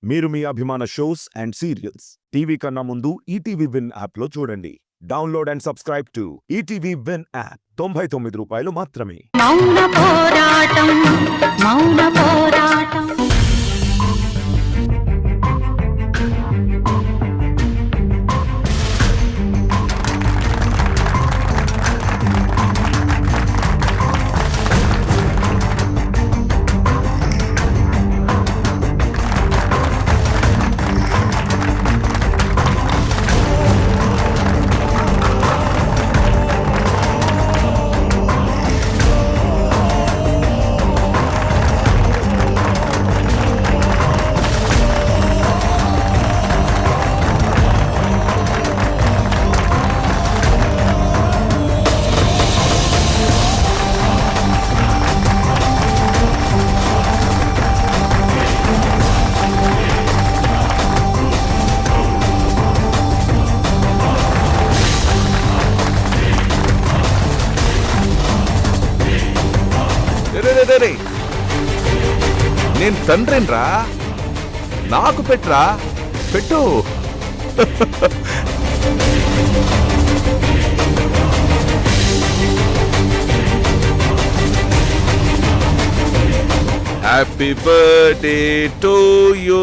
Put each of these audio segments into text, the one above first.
మీరు మీ అభిమాన shows and serials TV కన్నా ముందు ఈటీవీ విన్ యాప్లో చూడండి. Download and subscribe to ETV win app. 99 రూపాయలు మాత్రమే. మౌన పోరాటం, మౌన పోరాటం. నేను తండ్రిన్రా, నాకు పెట్రా, పెట్టు. Happy birthday to you.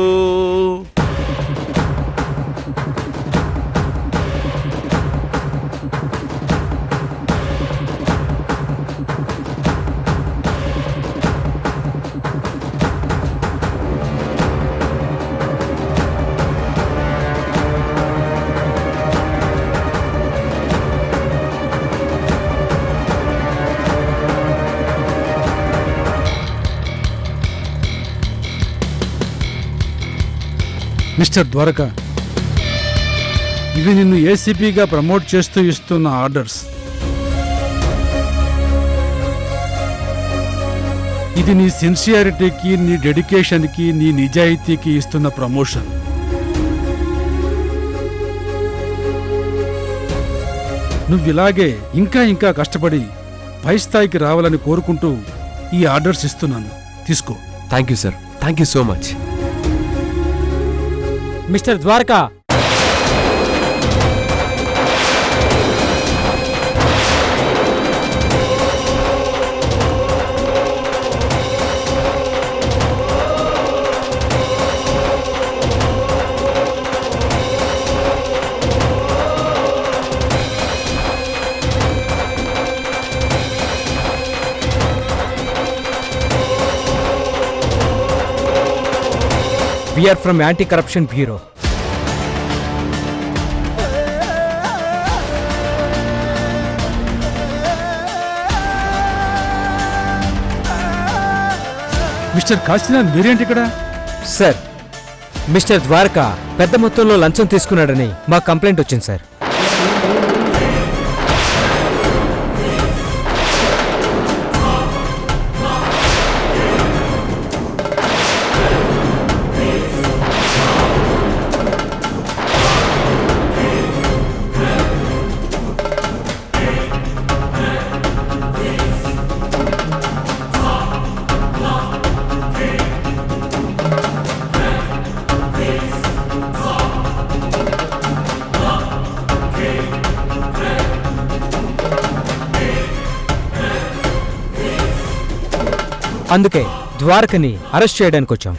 Mister Dwaraka, ఇవి నిన్ను ఏసీపీగా ప్రమోట్ చేస్తూ ఇస్తున్న ఆర్డర్స్. ఇది నీ సిన్సియారిటీకి, నీ డెడికేషన్కి, నీ నిజాయితీకి ఇస్తున్న ప్రమోషన్. నువ్విలాగే ఇంకా ఇంకా కష్టపడి పై స్థాయికి రావాలని కోరుకుంటూ ఈ ఆర్డర్స్ ఇస్తున్నాను. తీసుకో. Thank you sir, thank you so much. Mister Dwaraka, we are from Anti-Corruption Bureau. Mister Kashinath, మీరేంటి ఇక్కడ? సార్, మిస్టర్ ద్వారకా పెద్ద మొత్తంలో లంచం తీసుకున్నాడని మా కంప్లైంట్ వచ్చింది సార్. అందుకే ద్వారకని అరెస్ట్ చేయడానికి వచ్చాం.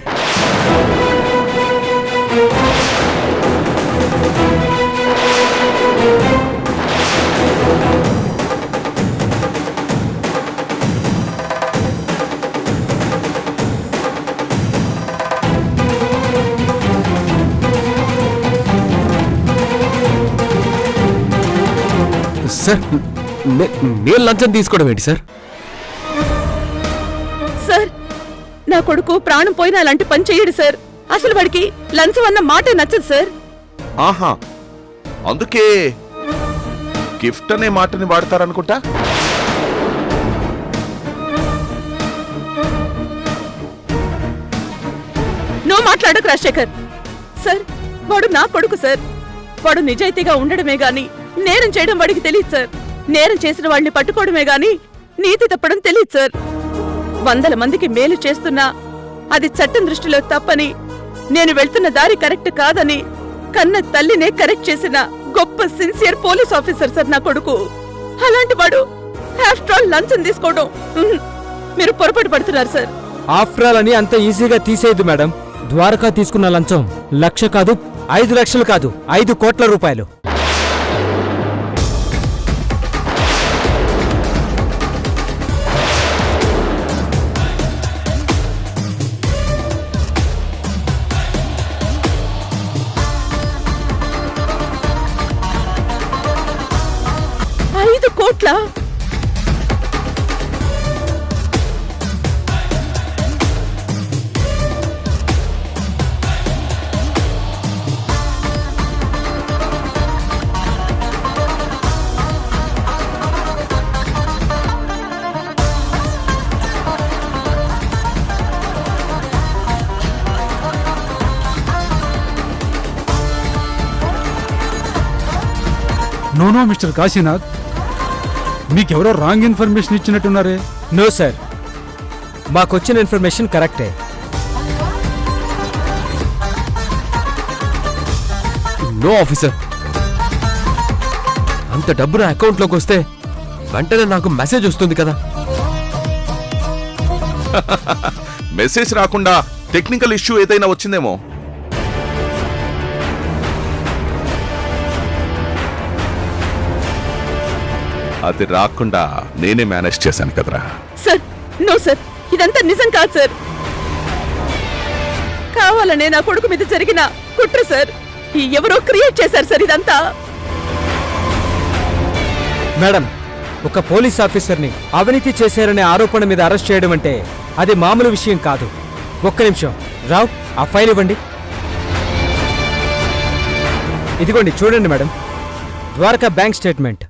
సార్, నేను లంచం తీసుకోవడం ఏంటి సార్? సార్, నా కొడుకు ప్రాణం పోయినా అలాంటి పని చెయ్యడు సార్. అసలు వాడికి లంచం అన్న మాటే నచ్చదు సార్. ఆహా, అందుకే గిఫ్ట్ అనే మాటని వాడతారనుకుంటా. నువ్వు మాట్లాడకు రాజశేఖర్. సార్, వాడు నా కొడుకు సార్. వాడు నిజాయితీగా ఉండడమే గాని నేరం చేయడం వాడికి తెలియదు సార్. నేరం చేసిన వాడిని పట్టుకోవడమే గాని నీతి తప్పడం తెలియదు సార్. 100 మందికి మేలు చేస్తున్నా అది చట్టం దృష్టిలో తప్పని నేను వెళ్తున్న దారి కరెక్ట్ కాదని కన్న తల్లినే కరెక్ట్ చేసిన గొప్ప సిన్సియర్ పోలీస్ ఆఫీసర్ సార్ నా కొడుకు. అలాంటి వాడు ఆఫ్టర్ ఆల్ లంచం తీసుకోవడం మీరు పొరపాటు పడుతున్నారు సార్. ఆఫ్టర్ ఆల్ అని అంత ఈజీగా తీసేయద్దు మేడం. ద్వారకా తీసుకున్న లంచం 1,00,000 కాదు, 5 లక్షలు కాదు, 5 కోట్ల రూపాయలు. కోట్ల నో మిస్టర్ కాశీనాథ్, మీకెవరో రాంగ్ ఇన్ఫర్మేషన్ ఇచ్చినట్టున్నారే. నో సార్, మాకొచ్చిన ఇన్ఫర్మేషన్ కరెక్టే. నో ఆఫీసర్, అంత డబ్బు నా అకౌంట్లోకి వస్తే వెంటనే నాకు మెసేజ్ వస్తుంది కదా. మెసేజ్ రాకుండా టెక్నికల్ ఇష్యూ ఏదైనా వచ్చిందేమో. అది రాకుండా నేనే మేనేజ్ చేశాను కదరా. సార్, నో సార్, ఇదంతా నిజం కాదు సార్. కావాలనే నా కొడుకు మీద జరిగిన కుట్ర సార్. ఎవరో క్రియేట్ చేశారు సార్ ఇదంతా. మేడం, ఒక పోలీస్ ఆఫీసర్ని అవినీతి చేశారనే ఆరోపణ మీద అరెస్ట్ చేయడం అంటే అది మామూలు విషయం కాదు. ఒక్క నిమిషం రావ్, ఆ ఫైల్ ఇవ్వండి. ఇదిగోండి చూడండి మేడం, ద్వారకా బ్యాంక్ స్టేట్మెంట్.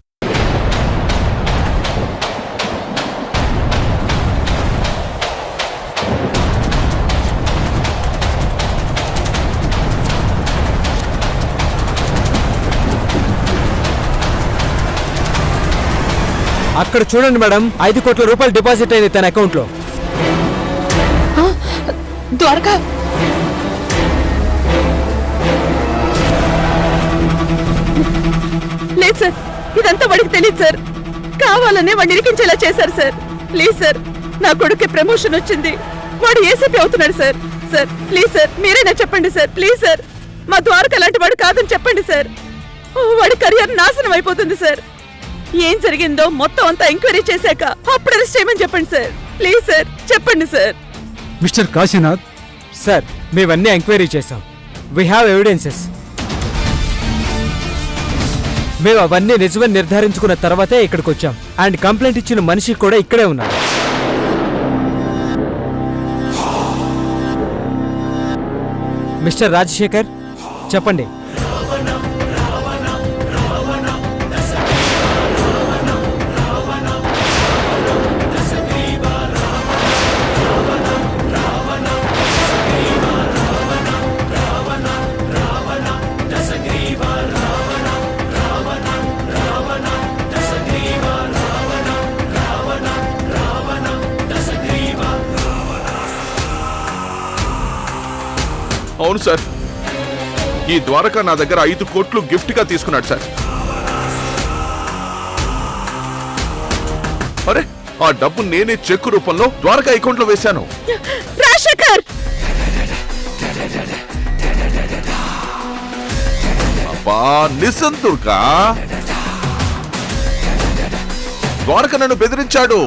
అక్కడ చూడండి మేడం, 5 కోట్ల రూపాయలు డిపాజిట్ అయింది తన అకౌంట్ లో. ద్వారకా, లేదు సార్, ఇదంతా వాడికి తెలియదు సార్. కావాలనే వాడిని ఇరికించేలా చేశారు సార్. ప్లీజ్ సార్, నా కొడుకు ప్రమోషన్ వచ్చింది, వాడు ఏసీపీ అవుతున్నాడు సార్. సార్ ప్లీజ్ సార్, మీరైనా చెప్పండి సార్. ప్లీజ్ సార్, మా ద్వారకా అలాంటి వాడు కాదని చెప్పండి సార్. వాడి కెరియర్ నాశనం అయిపోతుంది సార్. ఏం జరిగిందో మొత్తం అంతా ఎంక్వైరీ చేశాక అప్పుడు అరెస్ట్ చేయమని చెప్పండి సార్. ప్లీజ్ సార్, చెప్పండి సార్. మిస్టర్ కాశీనాథ్, సార్, మేమన్నీ ఎంక్వైరీ చేశాం. We have evidences. మేము అవన్నీ నిజమని నిర్ధారించుకున్న తర్వాతే ఇక్కడికి వచ్చాం. అండ్ కంప్లైంట్ ఇచ్చిన మనిషి కూడా ఇక్కడే ఉన్నారు. మిస్టర్ రాజశేఖర్, చెప్పండి. అవును సార్, ఈ ద్వారకా నా దగ్గర 5 కోట్లు గిఫ్ట్ గా తీసుకున్నాడు సార్. అరే, ఆ డబ్బు నేనే చెక్ రూపంలో ద్వారకా అకౌంట్ లో వేశాను. రాజశేఖర్, అబ్బా నిజం దుర్గా, ద్వారక నన్ను బెదిరించాడు.